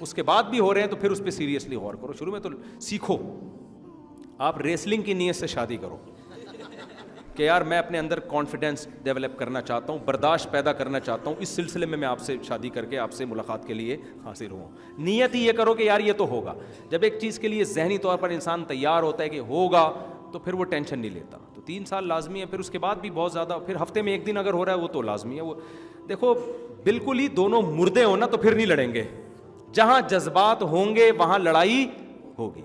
اس کے بعد بھی ہو رہے ہیں تو پھر اس پہ سیریسلی غور کرو. شروع میں تو سیکھو. آپ ریسلنگ کی نیت سے شادی کرو کہ یار میں اپنے اندر کانفیڈنس ڈیولپ کرنا چاہتا ہوں, برداشت پیدا کرنا چاہتا ہوں, اس سلسلے میں آپ سے شادی کر کے آپ سے ملاقات کے لیے حاضر ہوں. نیت ہی یہ کرو کہ یار یہ تو ہوگا. جب ایک چیز کے لیے ذہنی طور پر انسان تیار ہوتا ہے کہ ہوگا تو پھر وہ ٹینشن نہیں لیتا. تو 3 سال لازمی ہے. پھر اس کے بعد بھی بہت زیادہ, پھر ہفتے میں 1 دن اگر ہو رہا ہے وہ تو لازمی ہے. وہ دیکھو بالکل ہی دونوں مردے ہو نا تو پھر نہیں لڑیں گے. جہاں جذبات ہوں گے وہاں لڑائی ہوگی.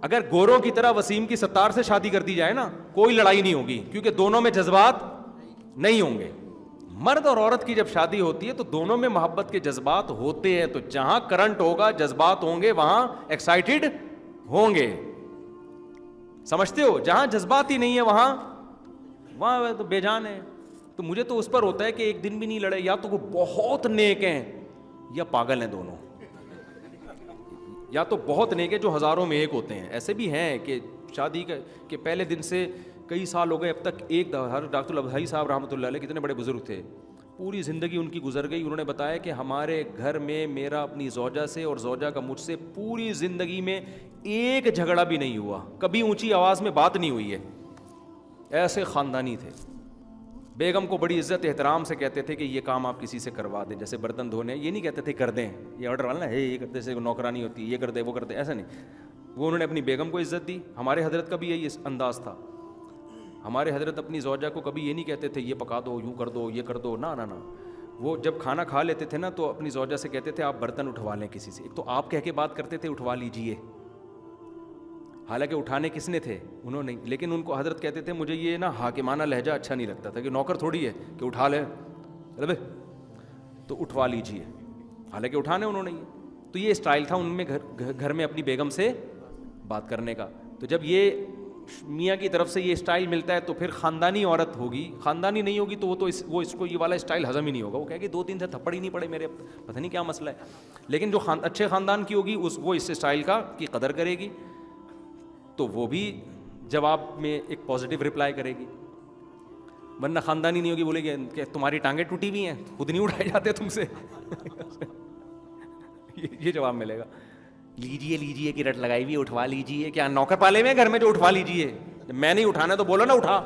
اگر گوروں کی طرح وسیم کی ستار سے شادی کر دی جائے نا کوئی لڑائی نہیں ہوگی, کیونکہ دونوں میں جذبات نہیں ہوں گے. مرد اور عورت کی جب شادی ہوتی ہے تو دونوں میں محبت کے جذبات ہوتے ہیں. تو جہاں کرنٹ ہوگا, جذبات ہوں گے, وہاں ایکسائٹیڈ ہوں گے. سمجھتے ہو؟ جہاں جذبات ہی نہیں ہے وہاں تو بے جان ہے. تو مجھے تو اس پر ہوتا ہے کہ ایک دن بھی نہیں لڑے. یا تو وہ بہت نیک ہیں یا پاگل ہیں دونوں. یا تو بہت نیک ہے جو ہزاروں میں ایک ہوتے ہیں. ایسے بھی ہیں کہ شادی کے پہلے دن سے کئی سال ہو گئے اب تک ایک ڈاکٹر الابدائی صاحب رحمۃ اللہ علیہ کتنے بڑے بزرگ تھے, پوری زندگی ان کی گزر گئی. انہوں نے بتایا کہ ہمارے گھر میں میرا اپنی زوجہ سے اور زوجہ کا مجھ سے پوری زندگی میں ایک جھگڑا بھی نہیں ہوا, کبھی اونچی آواز میں بات نہیں ہوئی ہے. ایسے خاندانی تھے. بیگم کو بڑی عزت احترام سے کہتے تھے کہ یہ کام آپ کسی سے کروا دیں, جیسے برتن دھونے, یہ نہیں کہتے تھے کر دیں, یہ آرڈر والا نا ہے یہ کرتے سے نوکرانی ہوتی ہے, یہ کر دے وہ کر دے, ایسا نہیں. وہ انہوں نے اپنی بیگم کو عزت دی. ہمارے حضرت کا بھی یہی انداز تھا. ہمارے حضرت اپنی زوجہ کو کبھی یہ نہیں کہتے تھے یہ پکا دو, یوں کر دو, یہ کر دو, نہ. وہ جب کھانا کھا لیتے تھے نا تو اپنی زوجہ سے کہتے تھے آپ برتن اٹھوا لیں کسی سے. ایک تو آپ کہہ کے بات کرتے تھے اٹھوا لیجئے, حالانکہ اٹھانے کس نے تھے, انہوں نے. لیکن ان کو حضرت کہتے تھے مجھے یہ نا حاکمانہ لہجہ اچھا نہیں لگتا تھا کہ نوکر تھوڑی ہے کہ اٹھا لے تو اٹھوا لیجئے, حالانکہ اٹھانے انہوں نے. تو یہ اسٹائل تھا ان میں گھر میں اپنی بیگم سے بات کرنے کا. تو جب یہ میاں کی طرف سے یہ اسٹائل ملتا ہے تو پھر خاندانی عورت ہوگی. خاندانی نہیں ہوگی تو وہ اس کو یہ والا اسٹائل ہضم ہی نہیں ہوگا. وہ کہے کہ 2-3 سے تھپڑ ہی نہیں پڑے میرے, پتہ نہیں کیا مسئلہ ہے. لیکن جو اچھے خاندان کی ہوگی وہ اس اسٹائل کی قدر کرے گی تو وہ بھی جواب میں ایک پازیٹیو رپلائی کرے گی. ورنہ خاندانی نہیں ہوگی, بولے گی کہ تمہاری ٹانگیں ٹوٹی ہوئی ہیں, خود نہیں اٹھائے جاتے تم سے. یہ جواب ملے گا. لیجیے کی رٹ لگائی ہوئی, اٹھوا لیجیے. کیا نوکر پالے ہوئے گھر میں جو اٹھوا لیجیے؟ میں نہیں اٹھانا تو بولو نا اٹھا.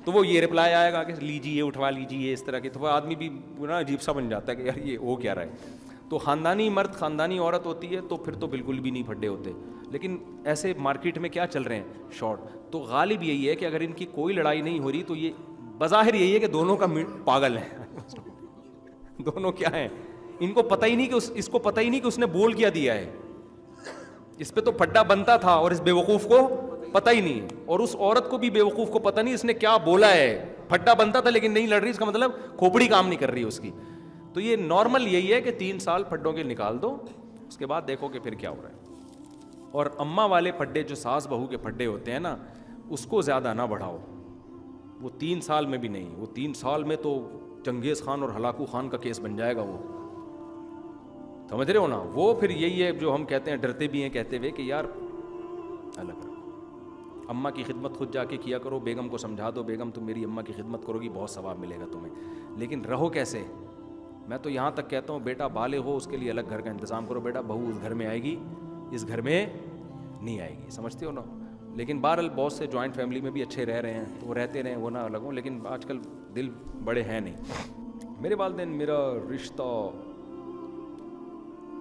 تو وہ یہ رپلائی آئے گا کہ لیجیے اٹھوا لیجیے, اس طرح کی. تو وہ آدمی بھی نا عجیب سا بن جاتا ہے کہ یار یہ ہو کیا رہا ہے. تو خاندانی مرد خاندانی عورت ہوتی ہے تو پھر تو بالکل بھی نہیں پھڈے ہوتے. لیکن ایسے مارکیٹ میں کیا چل رہے ہیں شارٹ. تو غالب یہی ہے کہ اگر ان کی کوئی لڑائی نہیں ہو رہی تو یہ بظاہر یہی ہے کہ دونوں کا پاگل ہے. دونوں کیا ہیں, ان کو پتہ ہی نہیں کہ اس کو پتہ ہی نہیں کہ اس نے بول کیا دیا ہے. اس پہ تو پھڈا بنتا تھا اور اس بیوقوف کو پتہ ہی نہیں, اور اس عورت کو بھی بیوقوف کو پتہ نہیں اس نے کیا بولا ہے. پھڈا بنتا تھا لیکن نہیں لڑ رہی, اس کا مطلب کھوپڑی کام نہیں کر رہی اس کی. تو یہ نارمل یہی ہے کہ 3 سال پھڈوں کے نکال دو, اس کے بعد دیکھو کہ پھر کیا ہو رہا ہے. اور اماں والے پھڈے جو ساس بہو کے پھڈے ہوتے ہیں نا, اس کو زیادہ نہ بڑھاؤ. وہ 3 سال میں بھی نہیں, وہ 3 سال میں تو چنگیز خان اور ہلاکو خان کا کیس بن جائے گا. وہ سمجھ رہے ہو نا. وہ پھر یہی ہے جو ہم کہتے ہیں, ڈرتے بھی ہیں کہتے ہوئے کہ یار الگ رہو. اماں کی خدمت خود جا کے کیا کرو, بیگم کو سمجھا دو, بیگم تم میری اماں کی خدمت کرو گی بہت ثواب ملے گا تمہیں. لیکن رہو کیسے؟ میں تو یہاں تک کہتا ہوں بیٹا بالغ ہو اس کے لیے الگ گھر کا انتظام کرو. بیٹا بہو اس گھر میں آئے گی, اس گھر میں نہیں آئے گی. سمجھتے ہو نا. لیکن بہرحال بہت سے جوائنٹ فیملی میں بھی اچھے رہ رہے ہیں تو وہ رہتے رہیں, وہ نہ الگ ہوں. لیکن آج کل دل بڑے ہیں نہیں. میرے والدین میرا رشتہ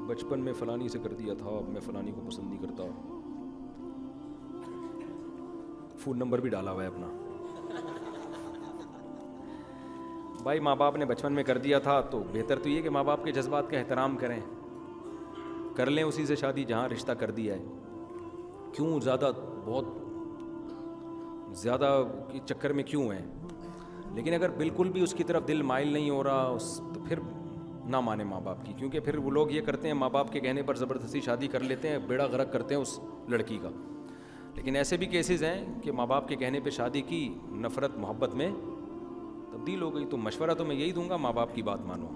بچپن میں فلانی سے کر دیا تھا, اب میں فلانی کو پسند نہیں کرتا. فون نمبر بھی ڈالا ہوا ہے اپنا. بھائی ماں باپ نے بچپن میں کر دیا تھا تو بہتر تو یہ کہ ماں باپ کے جذبات کا احترام کریں, کر لیں اسی سے شادی جہاں رشتہ کر دیا ہے. کیوں بہت زیادہ چکر میں کیوں ہیں؟ لیکن اگر بالکل بھی اس کی طرف دل مائل نہیں ہو رہا تو پھر نہ مانے ماں باپ کی. کیونکہ پھر وہ لوگ یہ کرتے ہیں, ماں باپ کے کہنے پر زبردستی شادی کر لیتے ہیں, بیڑا غرق کرتے ہیں اس لڑکی کا. لیکن ایسے بھی کیسز ہیں کہ ماں باپ کے کہنے پہ شادی کی, نفرت محبت میں تبدیل ہو گئی. تو مشورہ تو میں یہی دوں گا, ماں باپ کی بات مانو,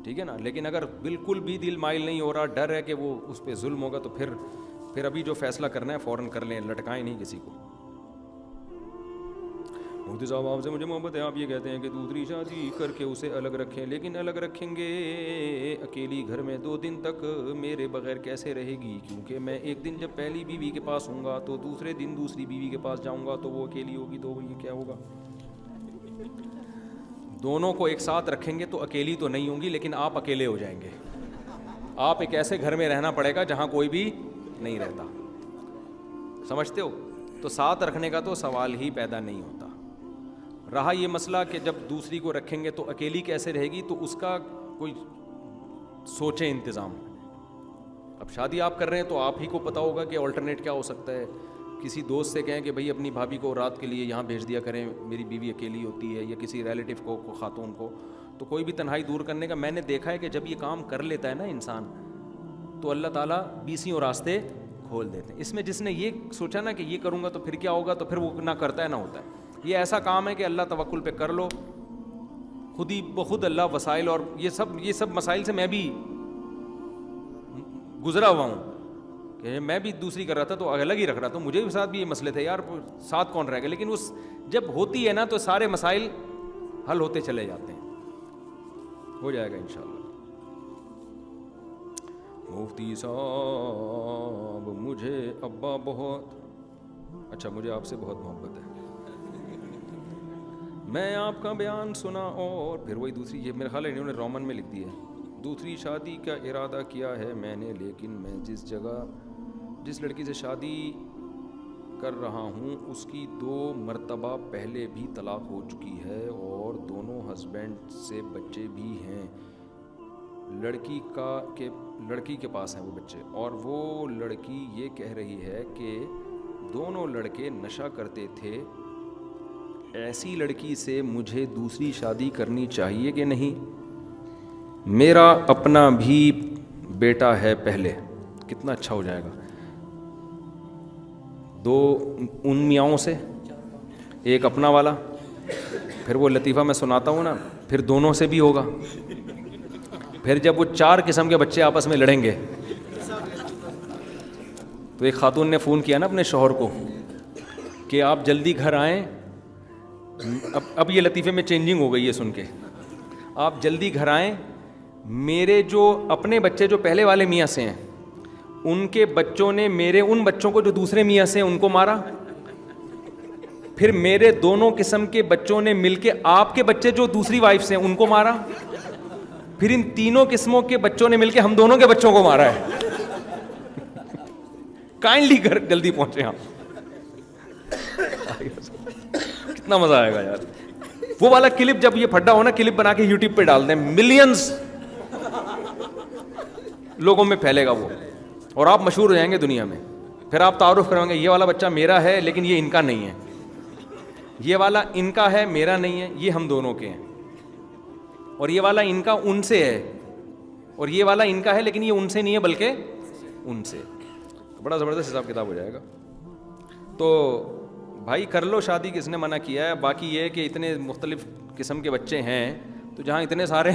ٹھیک ہے نا. لیکن اگر بالکل بھی دل مائل نہیں ہو رہا, ڈر ہے کہ وہ اس پہ ظلم ہوگا, تو پھر ابھی جو فیصلہ کرنا ہے فوراً کر لیں, لٹکائیں نہیں کسی کو. مفتی صاحب آپ سے مجھے محبت ہے, آپ یہ کہتے ہیں کہ دوسری شادی کر کے اسے الگ رکھیں, لیکن الگ رکھیں گے اکیلی گھر میں 2 دن تک میرے بغیر کیسے رہے گی؟ کیونکہ میں ایک دن جب پہلی بیوی کے پاس ہوں گا تو دوسرے دن دوسری بیوی کے پاس جاؤں گا تو وہ اکیلی ہوگی, تو یہ کیا ہوگا؟ دونوں کو ایک ساتھ رکھیں گے تو اکیلی تو نہیں ہوں گی, لیکن آپ اکیلے ہو جائیں گے. آپ ایک ایسے گھر میں رہنا پڑے گا جہاں کوئی بھی نہیں رہتا. سمجھتے ہو؟ تو ساتھ رکھنے کا تو سوال ہی پیدا نہیں ہوتا. رہا یہ مسئلہ کہ جب دوسری کو رکھیں گے تو اکیلی کیسے رہے گی, تو اس کا کوئی سوچیں انتظام. اب شادی آپ کر رہے ہیں تو آپ ہی کو پتہ ہوگا کہ آلٹرنیٹ کیا ہو سکتا ہے. کسی دوست سے کہیں کہ بھائی اپنی بھابھی کو رات کے لیے یہاں بھیج دیا کریں, میری بیوی اکیلی ہوتی ہے, یا کسی ریلیٹیو کو خاتون کو, تو کوئی بھی تنہائی دور کرنے کا. میں نے دیکھا ہے کہ جب یہ کام کر لیتا ہے نا انسان, تو اللہ تعالیٰ 20 راستے کھول دیتے ہیں. اس میں جس نے یہ سوچا نا کہ یہ کروں گا تو پھر کیا ہوگا, تو پھر وہ نہ کرتا ہے نہ ہوتا ہے. یہ ایسا کام ہے کہ اللہ توکل پہ کر لو, خود ہی بخود اللہ وسائل. اور یہ سب مسائل سے میں بھی گزرا ہوا ہوں کہ میں بھی دوسری کر رہا تھا تو الگ ہی رکھ رہا تھا, مجھے بھی ساتھ بھی یہ مسئلے تھے, یار ساتھ کون رہے گا. لیکن اس جب ہوتی ہے نا تو سارے مسائل حل ہوتے چلے جاتے ہیں. ہو جائے گا انشاءاللہ. مفتی صاحب مجھے ابا بہت اچھا, مجھے آپ سے بہت محبت ہے, میں آپ کا بیان سنا. اور پھر وہی دوسری, یہ میرا خیال ہے انہوں نے رومن میں لکھ دی ہے, دوسری شادی کا ارادہ کیا ہے میں نے, لیکن میں جس لڑکی سے شادی کر رہا ہوں اس کی 2 مرتبہ پہلے بھی طلاق ہو چکی ہے اور دونوں ہسبینڈ سے بچے بھی ہیں. لڑکی کے پاس ہیں وہ بچے, اور وہ لڑکی یہ کہہ رہی ہے کہ دونوں لڑکے نشہ کرتے تھے. ایسی لڑکی سے مجھے دوسری شادی کرنی چاہیے کہ نہیں؟ میرا اپنا بھی بیٹا ہے پہلے. کتنا اچھا ہو جائے گا. 2 ان میاؤں سے, ایک اپنا والا, پھر وہ لطیفہ میں سناتا ہوں نا, پھر دونوں سے بھی ہوگا. پھر جب وہ 4 قسم کے بچے آپس میں لڑیں گے, تو ایک خاتون نے فون کیا نا اپنے شوہر کو کہ آپ جلدی گھر آئیں. اب یہ لطیفے میں چینجنگ ہو گئی ہے سن کے. آپ جلدی گھر آئیں, میرے جو اپنے بچے جو پہلے والے میاں سے ہیں ان کے بچوں نے میرے ان بچوں کو جو دوسرے میاں سے ہیں ان کو مارا. پھر میرے دونوں قسم کے بچوں نے مل کے آپ کے بچے جو دوسری وائف سے ہیں ان کو مارا. پھر ان تینوں قسموں کے بچوں نے مل کے ہم دونوں کے بچوں کو مارا ہے. کائنڈلی گھر جلدی پہنچے آپ. کتنا مزہ آئے گا یار. وہ والا کلپ جب یہ پھڈا ہو نا, کلپ بنا کے یوٹیوب پہ ڈال دیں, ملینز لوگوں میں پھیلے گا وہ, اور آپ مشہور ہو جائیں گے دنیا میں. پھر آپ تعارف کریں گے, یہ والا بچہ میرا ہے لیکن یہ ان کا نہیں ہے, یہ والا ان کا ہے میرا نہیں ہے, یہ ہم دونوں کے ہیں. اور یہ والا ان کا ان سے ہے, اور یہ والا ان کا ہے لیکن یہ ان سے نہیں ہے بلکہ ان سے. بڑا زبردست حساب کتاب ہو جائے گا. تو بھائی کر لو شادی, کس نے منع کیا ہے. باقی یہ کہ اتنے مختلف قسم کے بچے ہیں تو جہاں اتنے سارے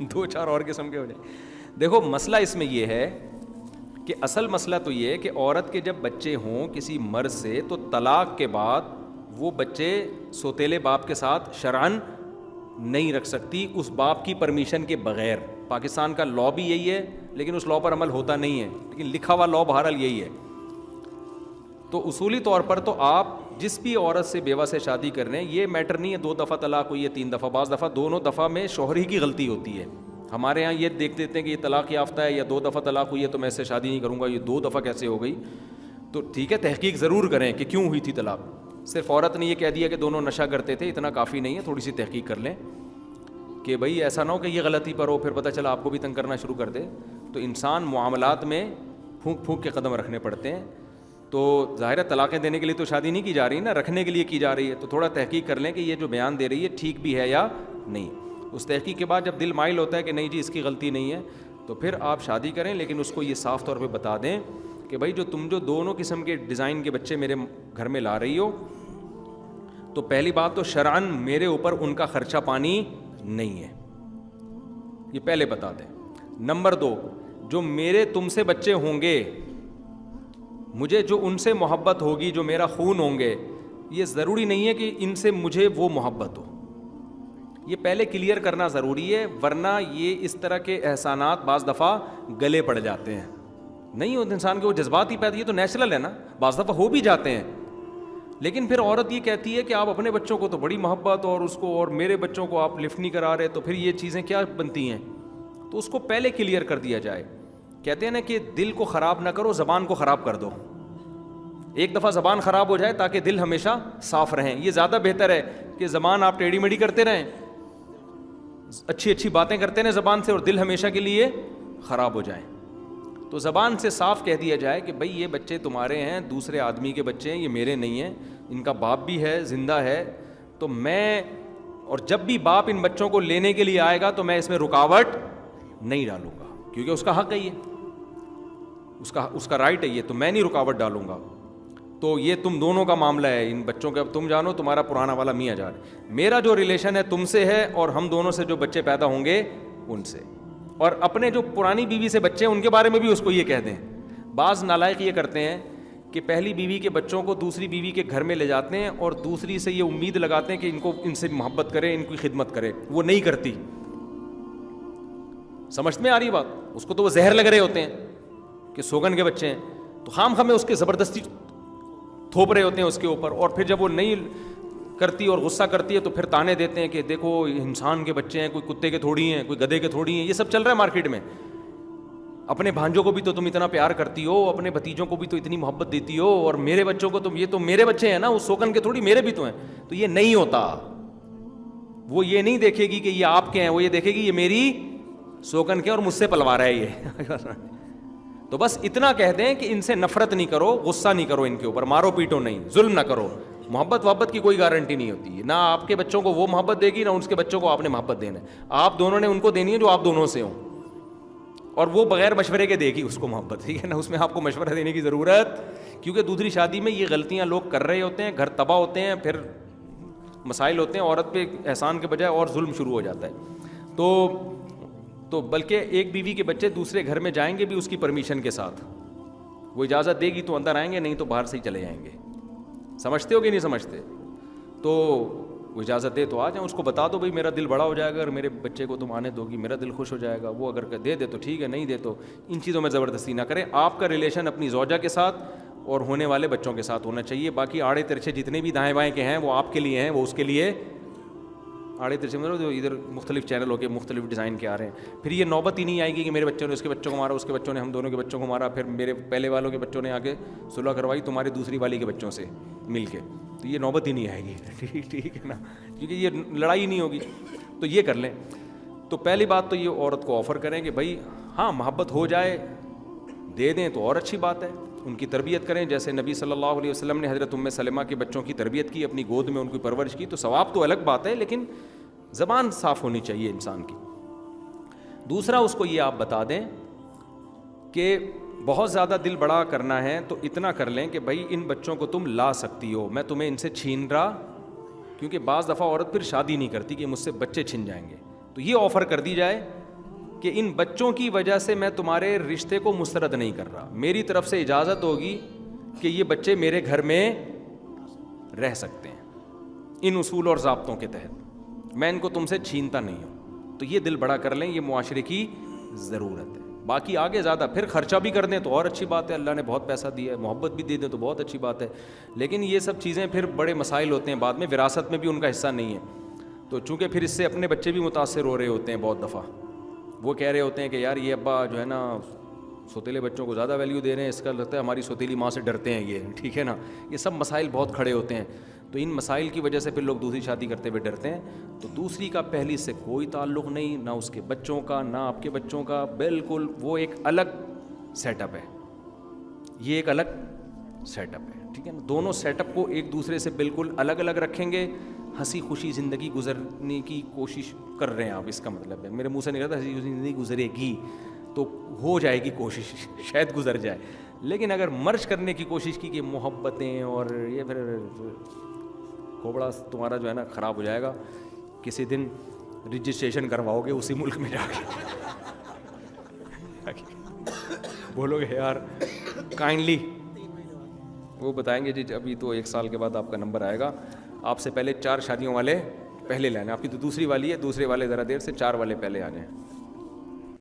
2-4 اور قسم کے ہو جائیں. دیکھو مسئلہ اس میں یہ ہے کہ اصل مسئلہ تو یہ ہے کہ عورت کے جب بچے ہوں کسی مرد سے, تو طلاق کے بعد وہ بچے سوتیلے باپ کے ساتھ شرعاً نہیں رکھ سکتی اس باپ کی پرمیشن کے بغیر. پاکستان کا لاء بھی یہی ہے, لیکن اس لاء پر عمل ہوتا نہیں ہے, لیکن لکھا ہوا لاء بہرحال یہی ہے. تو اصولی طور پر تو آپ جس بھی عورت سے بیوہ سے شادی کر رہے ہیں, یہ میٹر نہیں ہے 2 دفعہ طلاق ہوئی ہے 3 دفعہ. بعض دفعہ دونوں دفعہ میں شوہر ہی کی غلطی ہوتی ہے. ہمارے یہاں یہ دیکھ دیتے ہیں کہ یہ طلاق یافتہ ہے یا 2 دفعہ طلاق ہوئی ہے تو میں اس سے شادی نہیں کروں گا, یہ 2 دفعہ کیسے ہو گئی. تو ٹھیک ہے, تحقیق ضرور کریں کہ کیوں ہوئی تھی طلاق. صرف عورت نے یہ کہہ دیا کہ دونوں نشہ کرتے تھے, اتنا کافی نہیں ہے. تھوڑی سی تحقیق کر لیں کہ بھئی ایسا نہ ہو کہ یہ غلطی پر ہو پھر پتہ چلا آپ کو بھی تنگ کرنا شروع کر دے. تو انسان معاملات میں پھونک پھونک کے قدم رکھنے پڑتے ہیں. تو ظاہر ہے طلاقیں دینے کے لیے تو شادی نہیں کی جا رہی نا, رکھنے کے لیے کی جا رہی ہے. تو تھوڑا تحقیق کر لیں کہ یہ جو بیان دے رہی ہے ٹھیک بھی ہے یا نہیں. اس تحقیق کے بعد جب دل مائل ہوتا ہے کہ نہیں جی اس کی غلطی نہیں ہے, تو پھر آپ شادی کریں, لیکن اس کو یہ صاف طور پہ بتا دیں کہ بھائی تم جو دونوں قسم کے ڈیزائن کے بچے میرے گھر میں لا رہی ہو, تو پہلی بات تو شرعاً میرے اوپر ان کا خرچہ پانی نہیں ہے, یہ پہلے بتا دیں. نمبر 2, جو میرے تم سے بچے ہوں گے, مجھے جو ان سے محبت ہوگی, جو میرا خون ہوں گے, یہ ضروری نہیں ہے کہ ان سے مجھے وہ محبت ہو. یہ پہلے کلیئر کرنا ضروری ہے, ورنہ یہ اس طرح کے احسانات بعض دفعہ گلے پڑ جاتے ہیں. نہیں ہوتے انسان کے وہ جذبات ہی پیدا, یہ تو نیچرل ہے نا, بعض دفعہ ہو بھی جاتے ہیں. لیکن پھر عورت یہ کہتی ہے کہ آپ اپنے بچوں کو تو بڑی محبت اور اس کو, اور میرے بچوں کو آپ لفٹ نہیں کرا رہے, تو پھر یہ چیزیں کیا بنتی ہیں؟ تو اس کو پہلے کلیئر کر دیا جائے. کہتے ہیں نا کہ دل کو خراب نہ کرو, زبان کو خراب کر دو. ایک دفعہ زبان خراب ہو جائے تاکہ دل ہمیشہ صاف رہیں. یہ زیادہ بہتر ہے کہ زبان آپ ٹیڑھی میڑھی کرتے رہیں, اچھی اچھی باتیں کرتے رہیں زبان سے, اور دل ہمیشہ کے لیے خراب ہو جائیں. تو زبان سے صاف کہہ دیا جائے کہ بھئی یہ بچے تمہارے ہیں, دوسرے آدمی کے بچے ہیں, یہ میرے نہیں ہیں, ان کا باپ بھی ہے, زندہ ہے, تو میں, اور جب بھی باپ ان بچوں کو لینے کے لیے آئے گا تو میں اس میں رکاوٹ نہیں ڈالوں گا, کیونکہ اس کا حق ہے, یہ اس کا رائٹ ہے یہ, تو میں نہیں رکاوٹ ڈالوں گا. تو یہ تم دونوں کا معاملہ ہے, ان بچوں کا تم جانو, تمہارا پرانا والا میاں جان, میرا جو ریلیشن ہے تم سے ہے, اور ہم دونوں سے جو بچے پیدا ہوں گے ان سے. اور اپنے جو پرانی بیوی سے بچے ہیں ان کے بارے میں بھی اس کو یہ کہہ دیں. بعض نالائق یہ کرتے ہیں کہ پہلی بیوی کے بچوں کو دوسری بیوی کے گھر میں لے جاتے ہیں اور دوسری سے یہ امید لگاتے ہیں کہ ان سے محبت کرے, ان کی خدمت کرے. وہ نہیں کرتی. سمجھ میں آ رہی بات؟ اس کو تو وہ زہر لگ رہے ہوتے ہیں کہ سوگن کے بچے ہیں, تو خام خامے اس کے زبردستی تھوپ رہے ہوتے ہیں اس کے اوپر. اور پھر جب وہ نہیں کرتی اور غصہ کرتی ہے تو پھر تانے دیتے ہیں کہ دیکھو انسان کے بچے ہیں, کوئی کتے کے تھوڑی ہیں, کوئی گدھے کے تھوڑی ہیں. یہ سب چل رہا ہے مارکیٹ میں. اپنے بھانجوں کو بھی تو تم اتنا پیار کرتی ہو, اپنے بھتیجوں کو بھی تو اتنی محبت دیتی ہو, اور میرے بچوں کو تم, یہ تو میرے بچے ہیں نا, وہ سوگن کے تھوڑی میرے بھی تو ہیں. تو یہ نہیں ہوتا. وہ یہ نہیں دیکھے گی کہ یہ آپ کے ہیں, وہ یہ دیکھے گی یہ میری سوگن کے اور مجھ سے پلوا رہا ہے یہ. تو بس اتنا کہہ دیں کہ ان سے نفرت نہیں کرو, غصہ نہیں کرو, ان کے اوپر مارو پیٹو نہیں, ظلم نہ کرو. محبت کی کوئی گارنٹی نہیں ہوتی ہے, نہ آپ کے بچوں کو وہ محبت دے گی, نہ اس کے بچوں کو آپ نے محبت دینا ہے. آپ دونوں نے ان کو دینی ہے جو آپ دونوں سے ہوں, اور وہ بغیر مشورے کے دے گی اس کو محبت, ٹھیک ہے نا. اس میں آپ کو مشورہ دینے کی ضرورت, کیونکہ دوسری شادی میں یہ غلطیاں لوگ کر رہے ہوتے ہیں, گھر تباہ ہوتے ہیں, پھر مسائل ہوتے ہیں, عورت پہ احسان کے بجائے اور ظلم شروع ہو جاتا ہے. تو بلکہ ایک بیوی کے بچے دوسرے گھر میں جائیں گے بھی اس کی پرمیشن کے ساتھ, وہ اجازت دے گی تو اندر آئیں گے, نہیں تو باہر سے ہی چلے جائیں گے. سمجھتے ہو کہ نہیں سمجھتے؟ تو وہ اجازت دے تو آ جائیں, اس کو بتا دو بھائی میرا دل بڑا ہو جائے گا اگر میرے بچے کو تم آنے دو گی, میرا دل خوش ہو جائے گا. وہ اگر دے دے تو ٹھیک ہے, نہیں دے تو ان چیزوں میں زبردستی نہ کریں. آپ کا ریلیشن اپنی زوجہ کے ساتھ اور ہونے والے بچوں کے ساتھ ہونا چاہیے. باقی آڑے ترچے جتنے بھی دائیں بائیں کے ہیں وہ آپ کے لیے ہیں, وہ اس کے لیے آڑے ترچے مطلب جو ادھر مختلف چینل ہو کے مختلف ڈیزائن کے آ رہے ہیں. پھر یہ نوبت ہی نہیں آئے گی کہ میرے بچوں نے اس کے بچوں کو مارا, اس کے بچوں نے ہم دونوں کے بچوں کو مارا, پھر میرے پہلے والوں کے بچوں نے آ کے صلح کروائی تمہاری دوسری والی کے بچوں سے مل کے. تو یہ نوبت ہی نہیں آئے گی, ٹھیک ہے نا, کیونکہ یہ لڑائی نہیں ہوگی. تو یہ کر لیں. تو پہلی بات تو یہ عورت کو آفر کریں کہ بھائی ہاں محبت ہو جائے دے دیں تو اور اچھی بات ہے. ان کی تربیت کریں, جیسے نبی صلی اللہ علیہ وسلم نے حضرت ام سلمہ کے بچوں کی تربیت کی, اپنی گود میں ان کی پرورش کی. تو ثواب تو الگ بات ہے, لیکن زبان صاف ہونی چاہیے انسان کی. دوسرا اس کو یہ آپ بتا دیں کہ بہت زیادہ دل بڑا کرنا ہے تو اتنا کر لیں کہ بھائی ان بچوں کو تم لا سکتی ہو, میں تمہیں ان سے چھین رہا, کیونکہ بعض دفعہ عورت پھر شادی نہیں کرتی کہ مجھ سے بچے چھن جائیں گے. تو یہ آفر کر دی جائے کہ ان بچوں کی وجہ سے میں تمہارے رشتے کو مسترد نہیں کر رہا, میری طرف سے اجازت ہوگی کہ یہ بچے میرے گھر میں رہ سکتے ہیں ان اصول اور ضابطوں کے تحت, میں ان کو تم سے چھینتا نہیں ہوں. تو یہ دل بڑا کر لیں, یہ معاشرے کی ضرورت ہے. باقی آگے زیادہ پھر خرچہ بھی کر دیں تو اور اچھی بات ہے, اللہ نے بہت پیسہ دیا ہے, محبت بھی دے دیں تو بہت اچھی بات ہے. لیکن یہ سب چیزیں پھر بڑے مسائل ہوتے ہیں بعد میں, وراثت میں بھی ان کا حصہ نہیں ہے. تو چونکہ پھر اس سے اپنے بچے بھی متاثر ہو رہے ہوتے ہیں بہت دفعہ, وہ کہہ رہے ہوتے ہیں کہ یار یہ ابا جو ہے نا سوتیلے بچوں کو زیادہ ویلیو دے رہے ہیں, اس کا لگتا ہے ہماری سوتیلی ماں سے ڈرتے ہیں یہ, ٹھیک ہے نا. یہ سب مسائل بہت کھڑے ہوتے ہیں. تو ان مسائل کی وجہ سے پھر لوگ دوسری شادی کرتے ہوئے ڈرتے ہیں. تو دوسری کا پہلی سے کوئی تعلق نہیں, نہ اس کے بچوں کا نہ آپ کے بچوں کا, بالکل وہ ایک الگ سیٹ اپ ہے, یہ ایک الگ سیٹ اپ ہے, ٹھیک ہے نا. دونوں سیٹ اپ کو ایک دوسرے سے بالکل الگ الگ رکھیں گے, ہنسی خوشی زندگی گزرنے کی کوشش کر رہے ہیں آپ, اس کا مطلب ہے. میرے منہ سے نکلا تھا ہنسی خوشی زندگی گزرے گی, تو ہو جائے گی کوشش, شاید گزر جائے. لیکن اگر مرج کرنے کی کوشش کی کہ محبتیں اور یہ, پھر کھوبڑا تمہارا جو ہے نا خراب ہو جائے گا. کسی دن رجسٹریشن کرواؤ گے اسی ملک میں جا کے, بولو گے یار کائنڈلی وہ بتائیں گے جی ابھی تو 1 سال کے بعد آپ کا نمبر آئے گا, آپ سے پہلے 4 شادیوں والے پہلے لینے, آپ کی تو دوسری والی ہے, دوسرے والے ذرا دیر سے 4 والے پہلے آ جائیں.